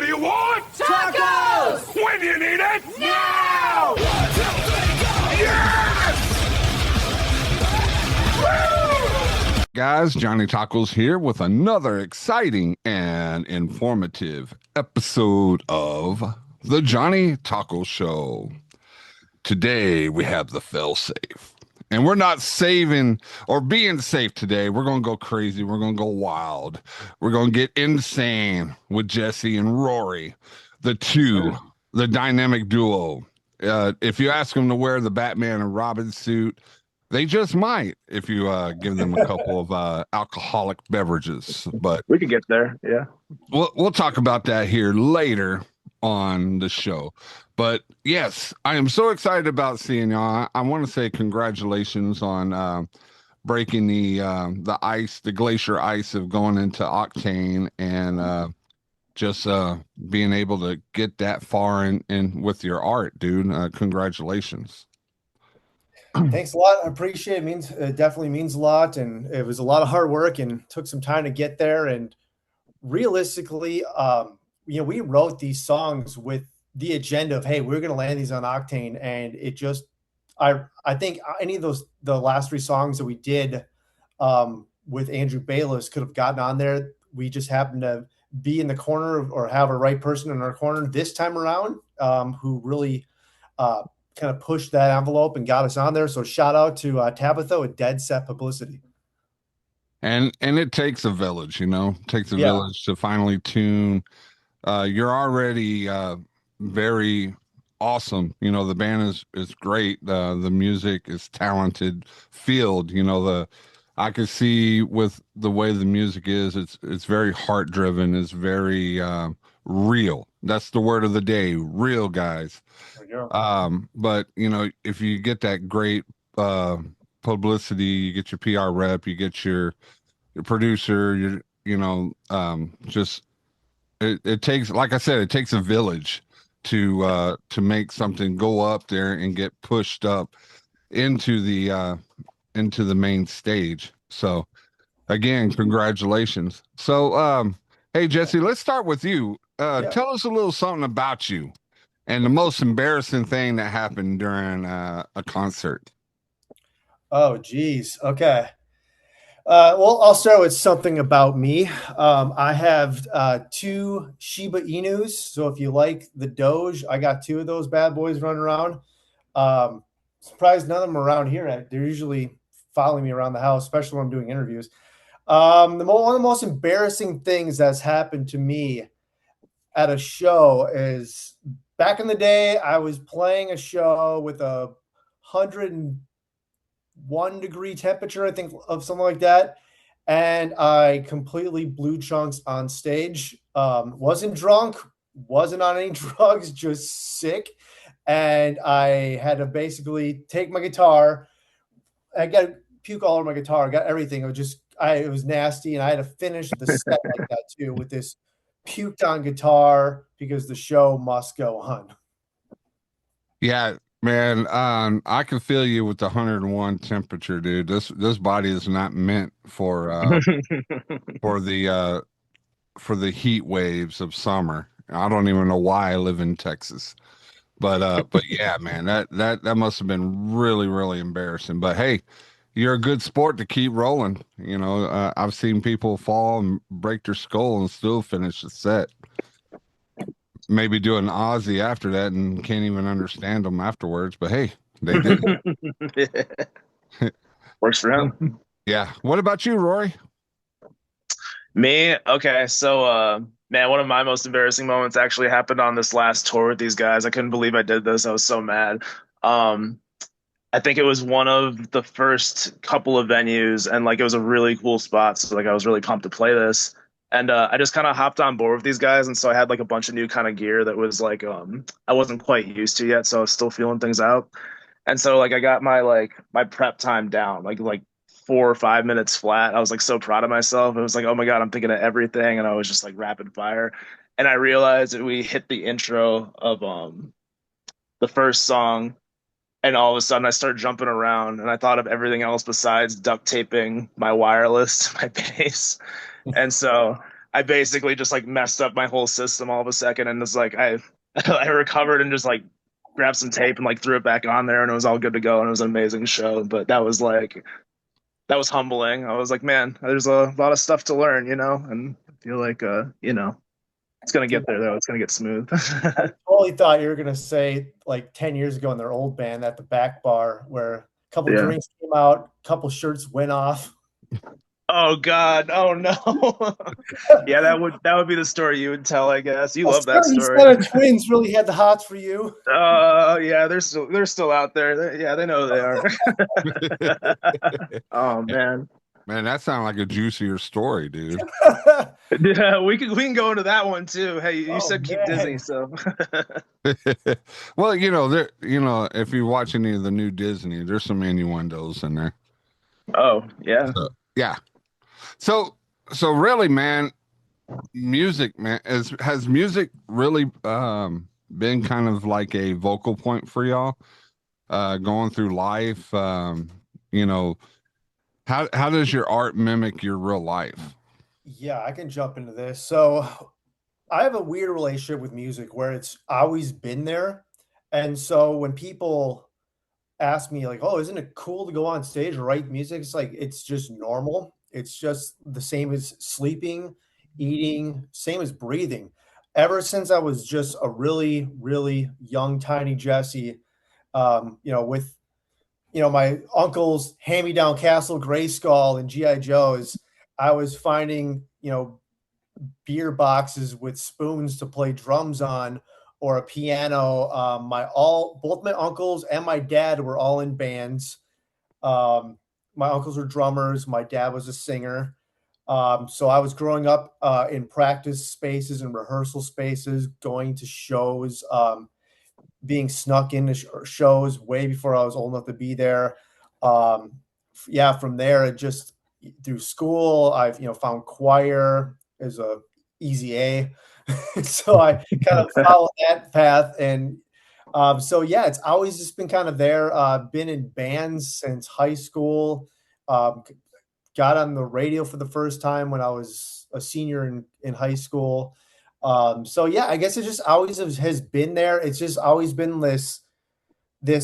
do you want? Tacos! When do you need it? Now! 1, 2, 3, go! Yes! Woo! Guys, Johnny Tacos here with another exciting and informative episode of the Johnny Tacos Show. Today we have the Failsafe. And we're not saving or being safe today. We're going to go crazy. We're going to go wild. We're going to get insane with Jesse and Rory, the dynamic duo. If you ask them to wear the Batman and Robin suit, they just might if you give them a couple of alcoholic beverages. But we can get there. Yeah. We'll talk about that here later on the show. But yes, I am so excited about seeing y'all. I want to say congratulations on breaking the ice, the glacier ice of going into Octane, and just being able to get that far in with your art, dude. Congratulations. Thanks a lot. I appreciate it. It definitely means a lot, and it was a lot of hard work and took some time to get there. And realistically, we wrote these songs with the agenda of, hey, we're going to land these on Octane. And it just, I think any of the last three songs that we did with Andrew Bayless could have gotten on there. We just happened to be in the corner or have a right person in our corner this time around who really kind of pushed that envelope and got us on there. So shout out to Tabitha with Dead Set Publicity. And it takes a village, it takes a village to finally tune. You're already very awesome. The band is great. The music is talented field. I could see with the way the music is, it's very heart driven. It's very real. That's the word of the day. Real, guys. But if you get that great publicity, you get your PR rep, you get your producer, just it takes, like I said, it takes a village to make something go up there and get pushed up into the main stage. So again, congratulations. So hey Jesse, let's start with you. Tell us a little something about you and the most embarrassing thing that happened during a concert. Oh geez. Okay. Well, I'll start with something about me. I have 2 Shiba Inus. So if you like the Doge, I got 2 of those bad boys running around. Surprised none of them are around here. They're usually following me around the house, especially when I'm doing interviews. One of the most embarrassing things that's happened to me at a show is back in the day, I was playing a show with a 101-degree temperature, I think, of something like that. And I completely blew chunks on stage. Wasn't drunk, wasn't on any drugs, just sick. And I had to basically take my guitar. I got to puke all over my guitar. I got everything. It was nasty. And I had to finish the set like that too, with this puked on guitar because the show must go on. Yeah, man, I can feel you with the 101 temperature, dude. This body is not meant for the heat waves of summer. I don't even know why I live in Texas. But yeah, man, that must have been really, really embarrassing. But hey, you're a good sport to keep rolling. I've seen people fall and break their skull and still finish the set. Maybe do an Aussie after that and can't even understand them afterwards. But hey, they did it. Works for him. Yeah. What about you, Rory? Me? Okay. So, man, one of my most embarrassing moments actually happened on this last tour with these guys. I couldn't believe I did this. I was so mad. I think it was one of the first couple of venues, and it was a really cool spot. So I was really pumped to play this. And I just kind of hopped on board with these guys. And so I had a bunch of new kind of gear that was I wasn't quite used to yet. So I was still feeling things out. And so I got my prep time down, like 4 or 5 minutes flat. I was so proud of myself. It was oh my God, I'm thinking of everything. And I was just rapid fire. And I realized that we hit the intro of the first song. And all of a sudden I started jumping around and I thought of everything else besides duct taping my wireless to my bass. And so I basically just like messed up my whole system all of a second, and it's like I I recovered and just like grabbed some tape and like threw it back on there, and it was all good to go, and it was an amazing show. But that was humbling. I was like, man, there's a lot of stuff to learn, and I feel like it's gonna Dude, get there though. It's gonna get smooth. I totally thought you were gonna say like 10 years ago in their old band at the back bar where a couple Yeah. drinks came out, a couple shirts went off. Oh God. Oh no. Yeah, that would be the story you would tell, I guess. You A love that certain story. set of twins really had the hots for you. Yeah, they're still out there. Yeah, they know they are. Oh man. Man, that sounds like a juicier story, dude. Yeah, we can go into that one too. Hey, you Oh said keep Disney, man. so Well, if you watch any of the new Disney, there's some innuendos in there. oh yeah. So, yeah. So, so really, man, music, man, has music really been kind of like a vocal point for y'all going through life? You know, how does your art mimic your real life? Yeah, I can jump into this. So I have a weird relationship with music where it's always been there. And so when people ask me like, "Oh, isn't it cool to go on stage or write music?" It's like it's just normal. It's just the same as sleeping, eating, same as breathing. Ever since I was just a really, really young, tiny Jesse, with my uncle's hand-me-down Castle Grayskull and GI Joes, I was finding beer boxes with spoons to play drums on or a piano. Both my uncles and my dad were all in bands. My uncles were drummers. My dad was a singer. So I was growing up in practice spaces and rehearsal spaces, going to shows, being snuck into shows way before I was old enough to be there. Yeah, from there, it just through school, I've found choir as a easy A. So I kind of followed that path, and so yeah, it's always just been kind of there. Been in bands since high school. Got on the radio for the first time when I was a senior in high school. So yeah, I guess it just always has been there. It's just always been this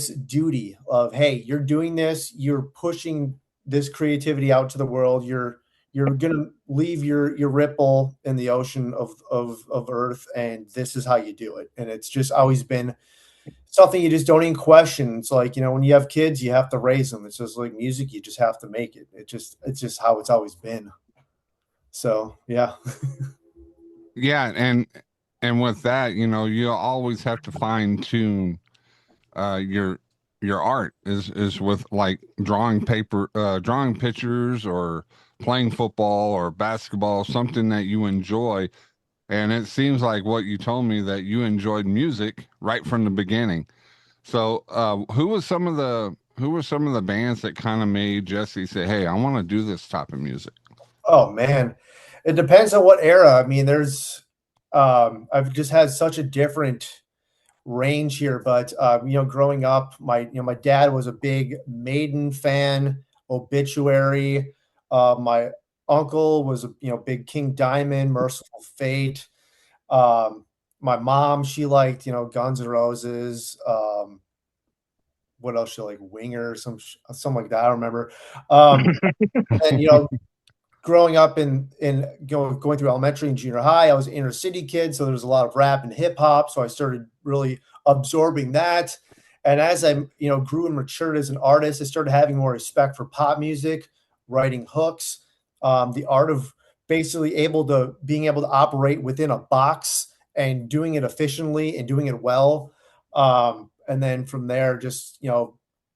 duty of, hey, you're doing this, you're pushing this creativity out to the world. You're gonna leave your ripple in the ocean of Earth, and this is how you do it. And it's just always been something you just don't even question. It's like, when you have kids, you have to raise them. It's just like music, you just have to make it. It's just how it's always been. So yeah. Yeah, and with that, you always have to fine tune your art is with like drawing pictures or playing football or basketball, something that you enjoy. And it seems like what you told me that you enjoyed music right from the beginning. So, who were some of the bands that kind of made Jesse say, "Hey, I want to do this type of music"? Oh man, it depends on what era. I mean, I've just had such a different range here, but growing up, my dad was a big Maiden fan, Obituary. My uncle was a big King Diamond, Merciful Fate. Um, my mom, she liked Guns N' Roses. What else she like? Winger, something like that. I don't remember. And growing up in going through elementary and junior high, I was an inner city kid, so there was a lot of rap and hip hop. So I started really absorbing that. And as I grew and matured as an artist, I started having more respect for pop music, writing hooks, the art of basically being able to operate within a box and doing it efficiently and doing it well. And then from there, just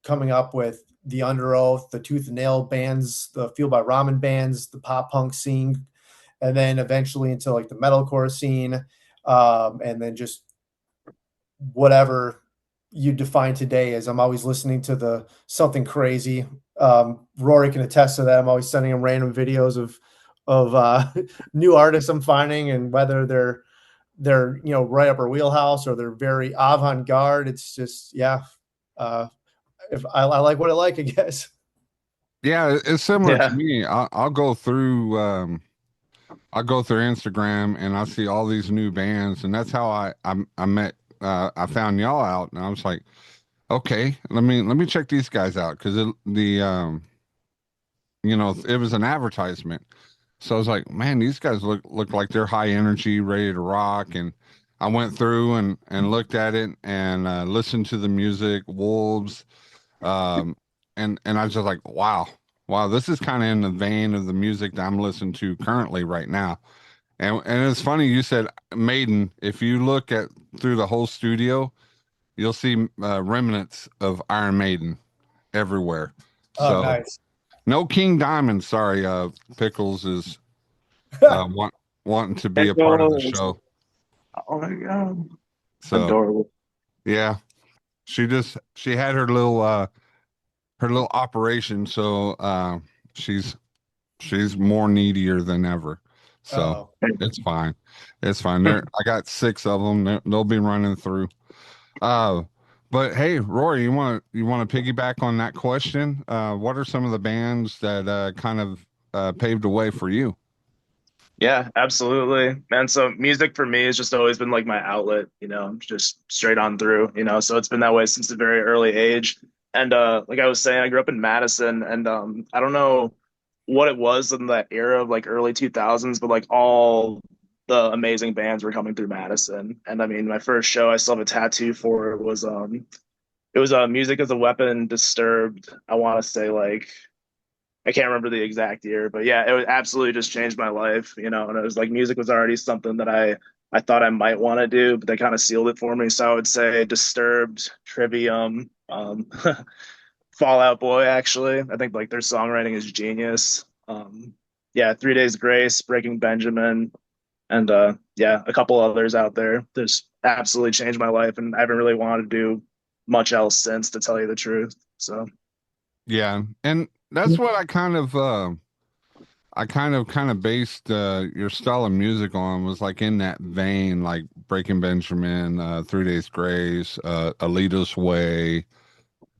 coming up with the Under Oath, the Tooth and Nail bands, the Fueled by Ramen bands, the pop punk scene, and then eventually into like the metalcore scene, and then just whatever you define today as. I'm always listening to the something crazy. Rory can attest to that. I'm always sending him random videos of new artists I'm finding, and whether they're right up our wheelhouse or they're very avant-garde. It's just if I like what I like, I guess. Yeah, it's similar to Yeah. me. I'll go through I go through Instagram and I see all these new bands, and that's how I met I found y'all out, and I was like, okay, let me check these guys out because the it was an advertisement. So I was like, man, these guys look like they're high energy, ready to rock. And I went through and looked at it and listened to the music, Wolves, um, and I was just like, wow, this is kind of in the vein of the music that I'm listening to currently right now. And it's funny you said Maiden. If you look at through the whole studio, you'll see remnants of Iron Maiden everywhere. Oh, So nice. no King Diamond. Sorry, Pickles is wanting to be a part of the Pickles. show. Oh my god, So adorable. yeah, she had her little operation, so she's she's more needier than ever. So Oh, it's fine. It's fine. I got six of them. They'll be running through. Uh, but hey, Rory, you want to piggyback on that question? What are some of the bands that kind of paved the way for you? Yeah, absolutely. Man, so music for me has just always been like my outlet, just straight on through, so it's been that way since a very early age. And like I was saying, I grew up in Madison and I don't know what it was in that era of like early 2000s, but like all the amazing bands were coming through Madison. And I mean, my first show I still have a tattoo for it was Music as a Weapon Disturbed. I want to say like I can't remember the exact year, but yeah, it was absolutely just changed my life, and it was like music was already something that I thought I might want to do, but they kind of sealed it for me. So I would say Disturbed, Trivium, Fallout Boy, actually. I think like their songwriting is genius. Yeah, 3 Days Grace, Breaking Benjamin, and yeah, a couple others out there. Just absolutely changed my life, and I haven't really wanted to do much else since, to tell you the truth. So Yeah, and that's what I kind of based your style of music on was like in that vein, like Breaking Benjamin, 3 Days Grace, Alita's Way,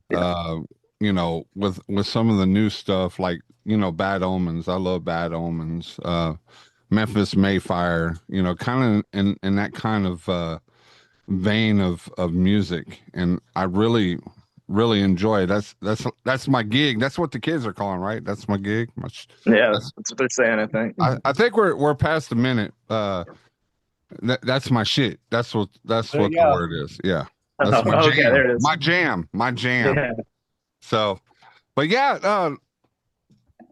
yeah, uh, with some of the new stuff like Bad Omens. I love Bad Omens. Memphis Mayfire. Kind of in that kind of vein of music, and I really enjoy it. That's my gig. That's what the kids are calling, right? That's my gig. yeah, That's that's what they're saying, I think. I think we're past the minute. That's my shit. That's there what you the go. word is. Yeah, that's my Oh, okay, jam. there it is. My jam. Yeah. So, but yeah,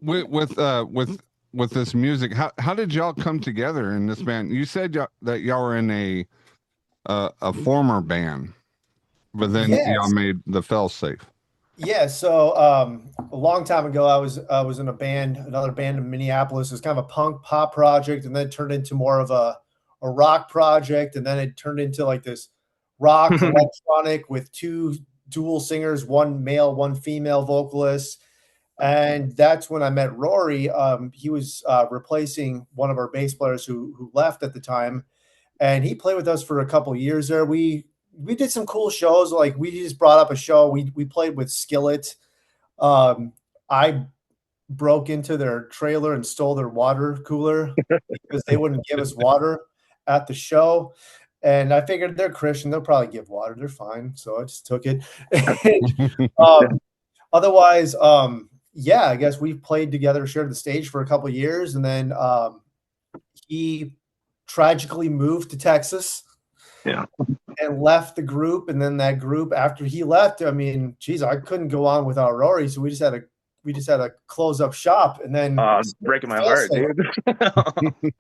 with with uh with with this music, how did y'all come together in this band? You said that y'all were in a former band, but then y'all Yes. made the Failsafe. Yeah, so a long time ago, I was in a band, another band in Minneapolis. It was kind of a punk pop project, and then it turned into more of a rock project, and then it turned into like this rock electronic with two dual singers, one male, one female vocalist. And that's when I met Rory. He was replacing one of our bass players who left at the time, and he played with us for a couple years there. We did some cool shows. Like we just brought up a show. We played with Skillet. I broke into their trailer and stole their water cooler because they wouldn't give us water at the show. And I figured they're Christian, they'll probably give water. They're fine. So I just took it. And, um, otherwise, yeah, I guess we played together, shared the stage for a couple of years, and then he tragically moved to Texas Yeah. and left the group. And then that group, after he left, I mean, geez, I couldn't go on without Rory, so we just had to close up shop, and then It's breaking my heart, Failsafe. dude.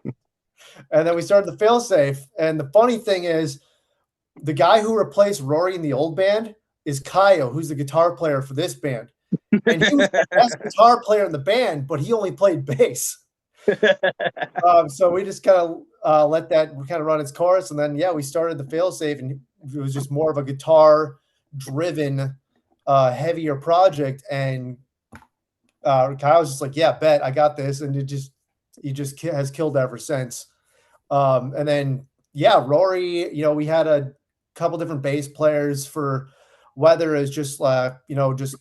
And then we started the Failsafe. And the funny thing is, the guy who replaced Rory in the old band is Kyle, who's the guitar player for this band. And he was the best guitar player in the band, but he only played bass. So we just kind of let that kind of run its course. And then, yeah, we started the Failsafe, and it was just more of a guitar driven, heavier project. And Kyle was just like, yeah, bet I got this. And he just has killed ever since. And then, yeah, Rory, we had a couple different bass players for whether it's just, just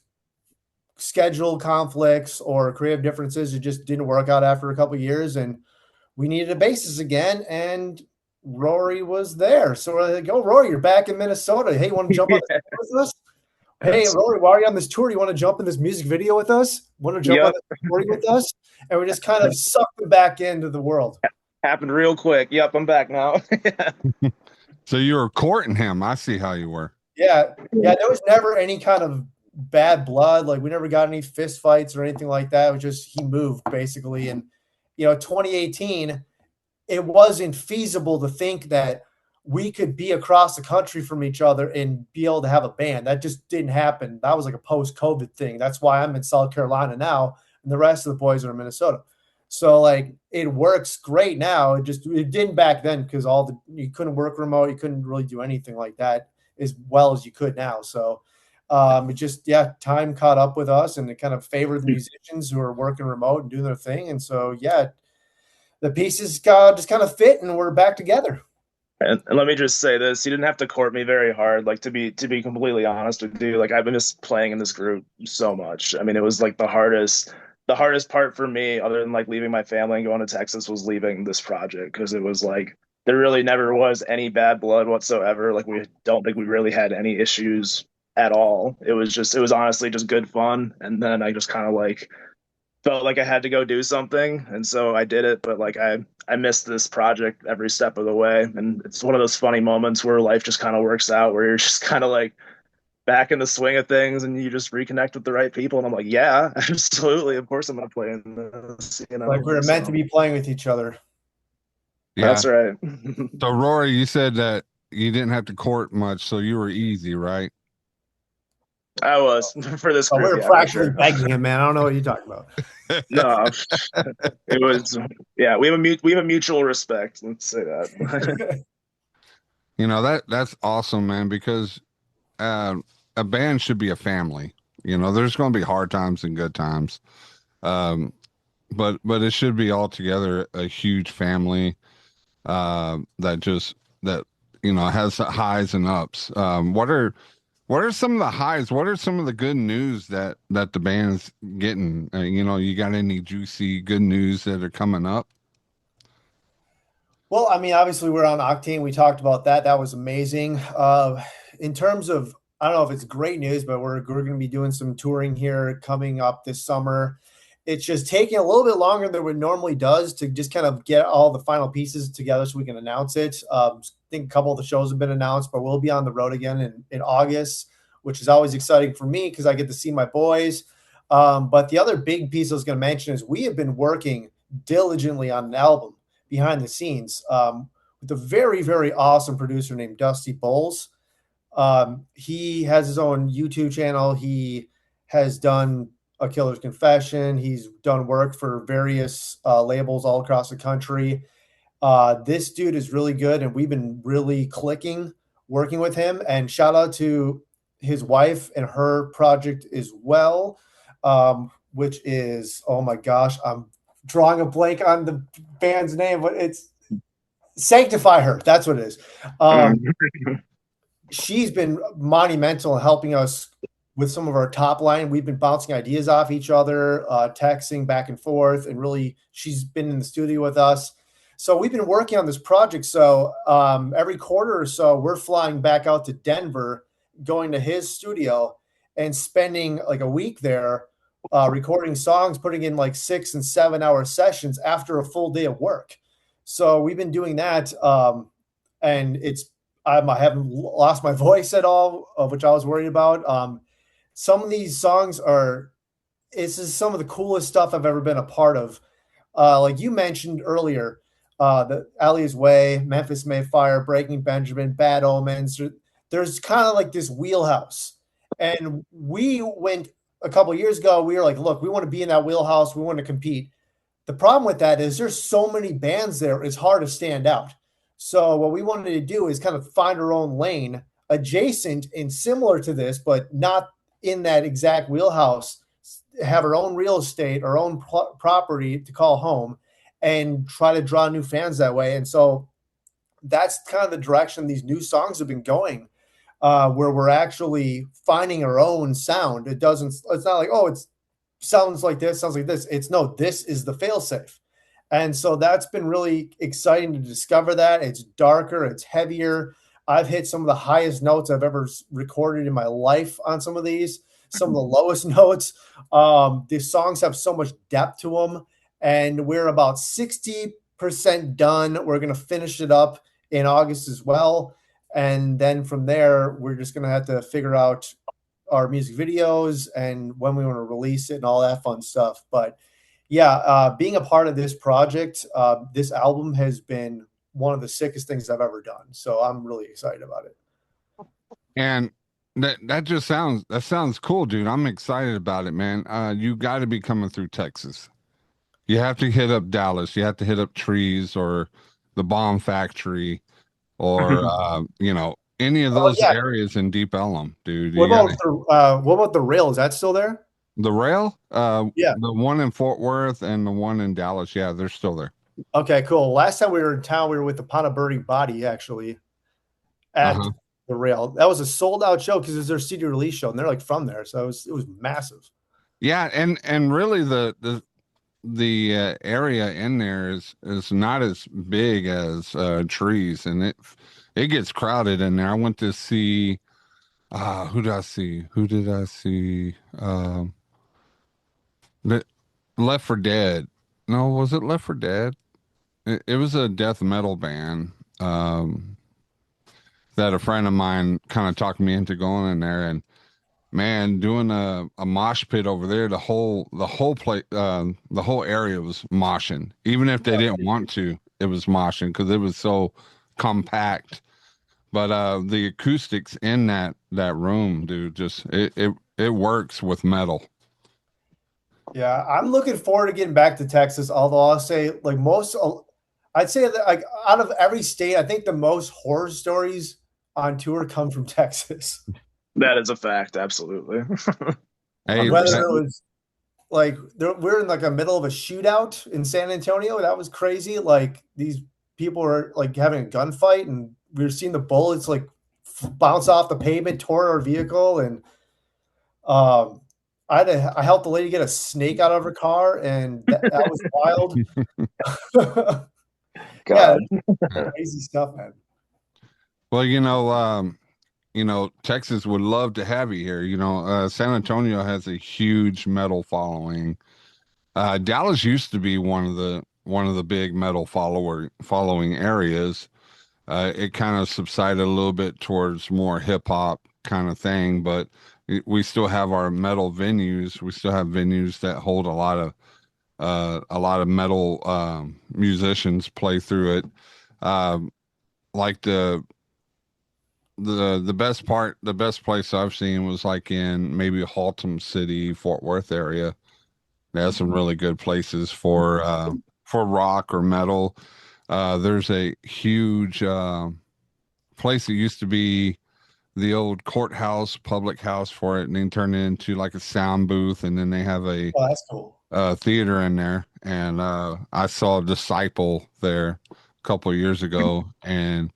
schedule conflicts or creative differences. It just didn't work out after a couple of years. And we needed a bassist again, and Rory was there. So we're like, "Oh, Rory, you're back in Minnesota. Hey, you want to jump on Yeah, this tour with us? Hey, Rory, why are you on this tour? You want to jump in this music video with us? Want to jump on yep. this recording with us?" And we just kind of sucked them back into the world. Happened real quick. Yep, I'm back now. So you were courting him. I see how you were. Yeah, yeah. There was never any kind of bad blood. Like we never got any fist fights or anything like that. It was just he moved basically, and 2018, it wasn't feasible to think that we could be across the country from each other and be able to have a band. That just didn't happen. That was like a post-COVID thing. That's why I'm in South Carolina now, and the rest of the boys are in Minnesota. So like it works great now. It didn't back then because you couldn't work remote, you couldn't really do anything like that as well as you could now. So it just time caught up with us and it kind of favored the musicians who are working remote and doing their thing. And so the pieces just kind of fit and we're back together. And let me just say this: you didn't have to court me very hard. Like to be completely honest with you, like I've been just playing in this group so much. I mean, it was like the hardest part for me, other than like leaving my family and going to Texas, was leaving this project because it was like there really never was any bad blood whatsoever. Like we don't think we really had any issues at all. It was honestly just good fun. And then I just kind of like felt like I had to go do something, and so I did it. But like I missed this project every step of the way, and it's one of those funny moments where life just kind of works out, where you're just kind of like back in the swing of things, and you just reconnect with the right people. And I'm like, yeah, absolutely, of course I'm gonna play in this, Like we were meant to So be playing with each other. Yeah. that's right. So Rory, you said that you didn't have to court much, so you were easy, right? I was for this We group, were yeah, for practically sure. begging him, man. I don't know what you're talking about. No, it was, yeah. We have a mutual respect. Let's say that. That's awesome, man, because uh, a band should be a family. There's going to be hard times and good times. Um, but it should be altogether a huge family that has highs and ups. What are some of the highs? What are some of the good news that the band's getting? You got any juicy good news that are coming up? Well, I mean, obviously we're on Octane. We talked about that. That was amazing. In terms of, I don't know if it's great news, but we're going to be doing some touring here coming up this summer. It's just taking a little bit longer than it normally does to just kind of get all the final pieces together so we can announce it. I think a couple of the shows have been announced, but we'll be on the road again in August, which is always exciting for me because I get to see my boys. But the other big piece I was going to mention is we have been working diligently on an album behind the scenes with a very, very awesome producer named Dusty Bowles. He has his own YouTube channel. He has done A Killer's Confession. He's done work for various labels all across the country. This dude is really good, and we've been really clicking working with him. And shout out to his wife and her project as well, which is, oh my gosh, I'm drawing a blank on the band's name, but it's Sanctify Her. That's what it is. She's been monumental in helping us with some of our top line. We've been bouncing ideas off each other, texting back and forth, and really she's been in the studio with us. So we've been working on this project. So every quarter or so, we're flying back out to Denver, going to his studio and spending like a week there, recording songs, putting in like 6 and 7 hour sessions after a full day of work. So we've been doing that. And I haven't lost my voice at all, which I was worried about. Some of these songs this is some of the coolest stuff I've ever been a part of. Like you mentioned earlier, the Alley's Way, Memphis Mayfire, Breaking Benjamin, Bad Omens. There's kind of like this wheelhouse. And we went a couple years ago, we were like, look, we want to be in that wheelhouse. We want to compete. The problem with that is there's so many bands there, it's hard to stand out. So what we wanted to do is kind of find our own lane adjacent and similar to this, but not in that exact wheelhouse, have our own real estate, our own property to call home and try to draw new fans that way. And so that's kind of the direction these new songs have been going, where we're actually finding our own sound. It's not like, oh, it sounds like this. It's no, this is the Failsafe. And so that's been really exciting to discover that. It's darker, it's heavier. I've hit some of the highest notes I've ever recorded in my life on some of these, some of the lowest notes. The songs have so much depth to them, and we're about 60% done. We're going to finish it up in August as well. And then from there, we're just going to have to figure out our music videos and when we want to release it and all that fun stuff. But yeah, being a part of this project, this album has been one of the sickest things I've ever done. So I'm really excited about it. And that sounds cool, dude. I'm excited about it, man. You got to be coming through Texas. You have to hit up Dallas. You have to hit up Trees or the Bomb Factory or any of Oh those yeah. areas in Deep Ellum, dude. You got What about the rail? Is that still there? the rail, Yeah. the one in Fort Worth and the one in Dallas. Yeah, they're still there. Okay, cool. Last time we were in town, we were with the Pontaburdy Body actually at Uh-huh. the rail. That was a sold out show because it was their CD release show, and they're like from there, so it was massive. Yeah, and really the area in there is not as big as Trees, and it gets crowded in there. I went to see who did I see? Who did I see? The Left for Dead. No, was it Left for Dead? It was a death metal band that a friend of mine kind of talked me into going in there, and man, doing a mosh pit over there, the whole place, the whole area was moshing. Even if they didn't want to, it was moshing because it was so compact. But the acoustics in that room, dude, just it works with metal. Yeah, I'm looking forward to getting back to Texas. Although I'll say, like I'd say that like out of every state, I think the most horror stories on tour come from Texas. That is a fact, absolutely. Hey, Whether that, it was like we're in like the middle of a shootout in San Antonio, that was crazy. Like these people were like having a gunfight, and we were seeing the bullets like bounce off the pavement, toward our vehicle, and um, I helped the lady get a snake out of her car, and that was wild. Yeah, God. crazy stuff, man. well, Texas would love to have you here. San Antonio has a huge metal following. Dallas used to be one of the big metal following areas. It kind of subsided a little bit towards more hip hop kind of thing, but we still have our metal venues. We still have venues that hold a lot of metal musicians play through it. Um, like the best place I've seen was like in maybe Haltom City, Fort Worth area. They have some really good places for rock or metal. There's a huge place that used to be the old courthouse, public house for it, and then turned it into like a sound booth, and then they have a Oh, that's cool. theater in there. And I saw Disciple there a couple of years ago, and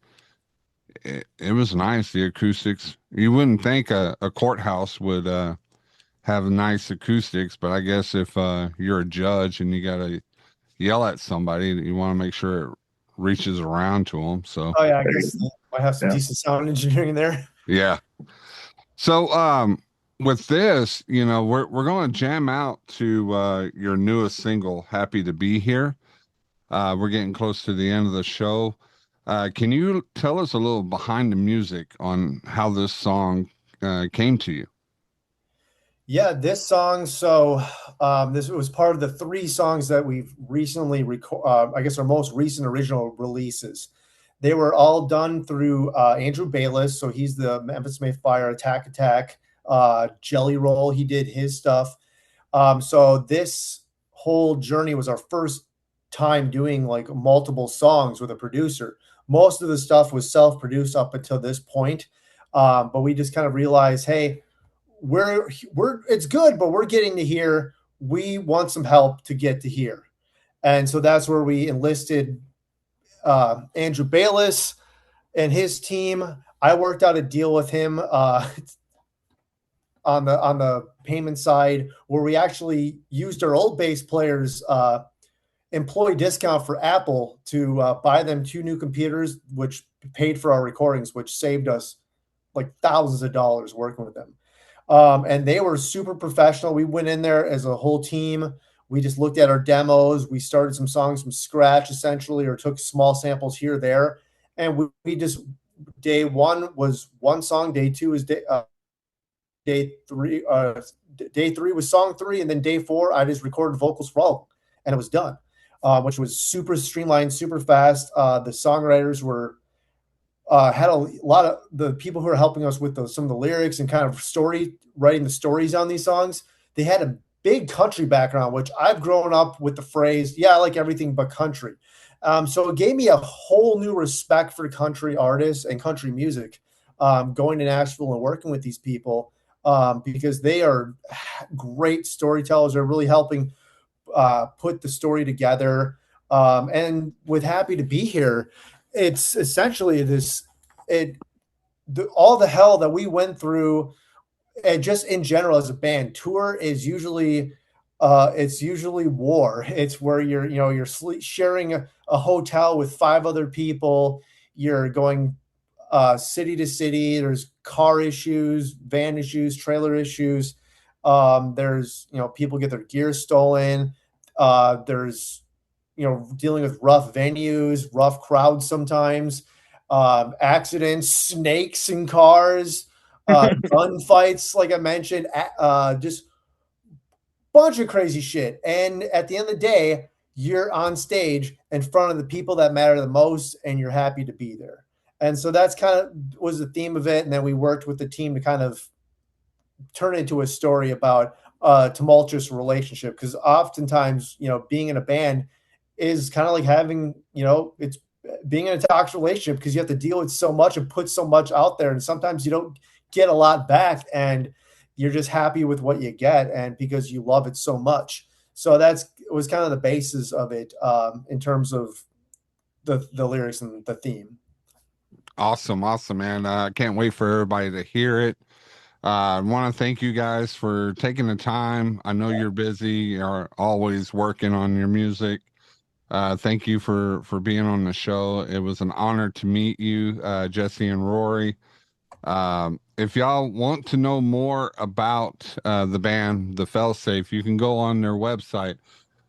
it was nice. The acoustics. You wouldn't think a courthouse would have nice acoustics, but I guess if you're a judge and you gotta yell at somebody, you want to make sure it reaches around to them. So Oh yeah, I guess might have some Yeah. decent sound engineering there. yeah. So with this, we're going to jam out to your newest single, "Happy to Be Here." We're getting close to the end of the show. Can you tell us a little behind the music on how this song came to you? Yeah, this song. So this was part of the 3 songs that we've recently I guess our most recent original releases. They were all done through Andrew Bayless. So he's the Memphis May Fire, Attack Attack, Jelly Roll. He did his stuff. So this whole journey was our first time doing like multiple songs with a producer. Most of the stuff was self-produced up until this point, but we just kind of realized, hey, we're it's good, but we're getting to here. We want some help to get to here, and so that's where we enlisted Andrew Bayless and his team. I worked out a deal with him on the payment side where we actually used our old bass player's employee discount for Apple to buy them 2 new computers, which paid for our recordings, which saved us like thousands of dollars working with them. And they were super professional. We went in there as a whole team. We just looked at our demos. We started some songs from scratch, essentially, or took small samples here or there. And we just, day one was one song. Day two is day three. Day three was song three. And then day four, I just recorded vocals for all, and it was done, which was super streamlined, super fast. The songwriters were, had a lot of the people who are helping us with some of the lyrics and kind of writing the stories on these songs. They had a big country background, which I've grown up with the phrase, yeah, I like everything but country. So it gave me a whole new respect for country artists and country music, going to Nashville and working with these people, because they are great storytellers. They're really helping put the story together. And with Happy to Be Here, it's essentially all the hell that we went through, and just in general as a band. Tour is usually it's usually war. It's where you're sharing a hotel with 5 other people. You're going city to city. There's car issues, van issues, trailer issues. There's people get their gear stolen. There's dealing with rough venues, rough crowds sometimes, accidents, snakes in cars, gunfights, like I mentioned, just bunch of crazy shit. And at the end of the day, you're on stage in front of the people that matter the most, and you're happy to be there. And so that's kind of was the theme of it. And then we worked with the team to kind of turn it into a story about a tumultuous relationship. Because oftentimes, being in a band is kind of like having, it's being in a toxic relationship, because you have to deal with so much and put so much out there. And sometimes you don't get a lot back, and you're just happy with what you get, and because you love it so much. So it was kind of the basis of it, in terms of the lyrics and the theme. Awesome, man. I can't wait for everybody to hear it. I want to thank you guys for taking the time. I know you're busy, you're always working on your music. Thank you for being on the show. It was an honor to meet you, Jesse and Rory. If y'all want to know more about the band, the Failsafe, you can go on their website.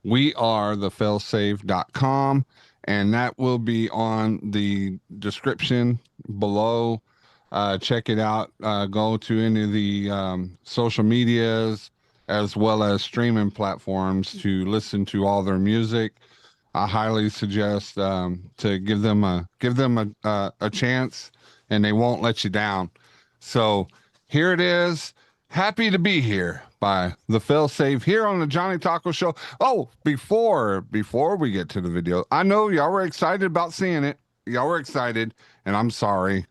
We are thefailsafe.com, and that will be on the description below. Check it out. Go to any of the social medias as well as streaming platforms to listen to all their music. I highly suggest to give them a chance, and they won't let you down. So here it is. Happy to Be Here by the Failsafe here on the Johnny Taco Show. Oh, before we get to the video, I know y'all were excited about seeing it. Y'all were excited, and I'm sorry.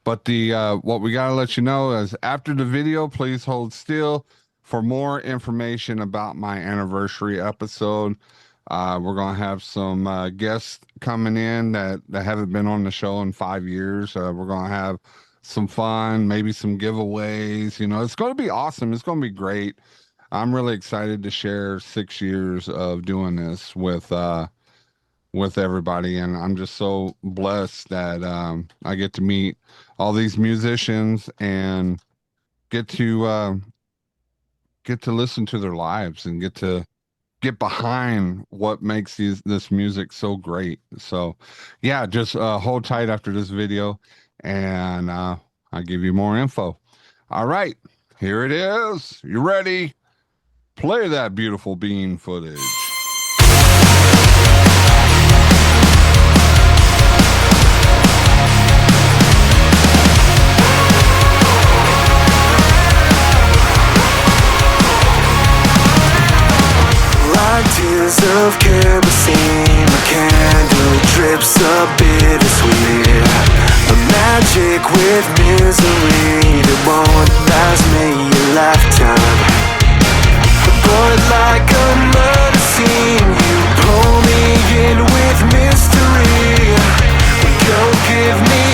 But what we gotta let you know is after the video, please hold still for more information about my anniversary episode. We're gonna have some guests coming in that haven't been on the show in 5 years. We're gonna have some fun, maybe some giveaways. It's gonna be awesome. It's gonna be great. I'm really excited to share 6 years of doing this with everybody, and I'm just so blessed that I get to meet all these musicians and get to listen to their lives and get behind what makes this music so great. So yeah, just hold tight after this video, and I'll give you more info. All right, here it is. You ready? Play that beautiful bean footage. Like tears of kerosene, a candle drips a bittersweet. A magic with misery that won't last me a lifetime. But like a murder scene, you pull me in with mystery. Go give me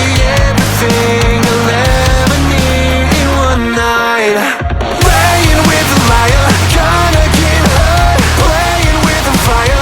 everything I'll ever need in one night. Playing with a liar, gonna get hurt. Playing with a fire.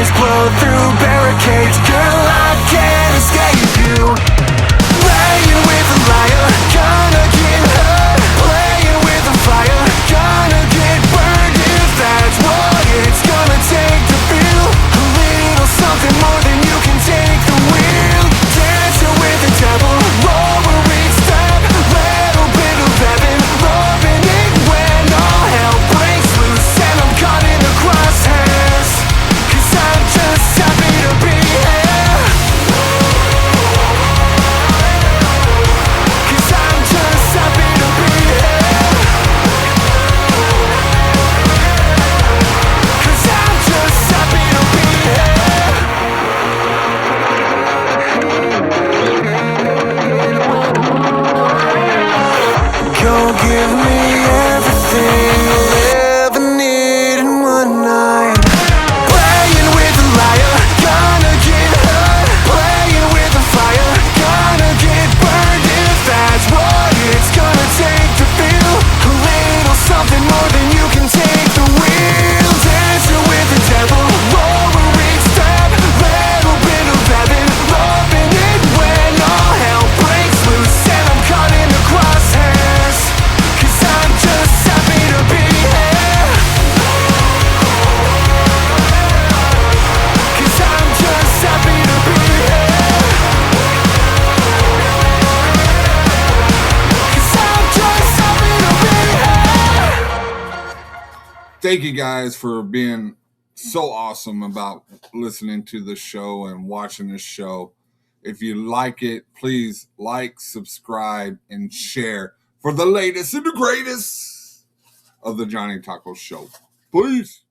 Flames glow through barricades. Girl, I can't escape you. Playing with a liar, gonna get hurt. Playing with a fire, gonna get burned. If that's what it's gonna take to feel a little something more than you can take the wheel. Dancing with the devil, roll each step. Little bit of heaven, loving it when all hell breaks loose. And I'm caught in the crosshairs, 'cause I'm just happy to be here. 'Cause I'm just happy to be here. 'Cause I'm just happy to be here. Go give me everything you'll ever need in one night. Playing with a liar, gonna get hurt. Playing with a fire, gonna get burned. If that's what it's gonna take to feel a little something more than you can take the wheel. Dancing with the devil, roll each step. Little bit of heaven, loving it when all hell breaks loose. And I'm caught in the crosshairs, 'cause I'm just happy to be here. 'Cause I'm just happy to be here. 'Cause I'm just happy to be here. Thank you guys for being so awesome about listening to the show and watching this show. If you like it, please like, subscribe, and share for the latest and the greatest of the Johnny Taco Show. Please.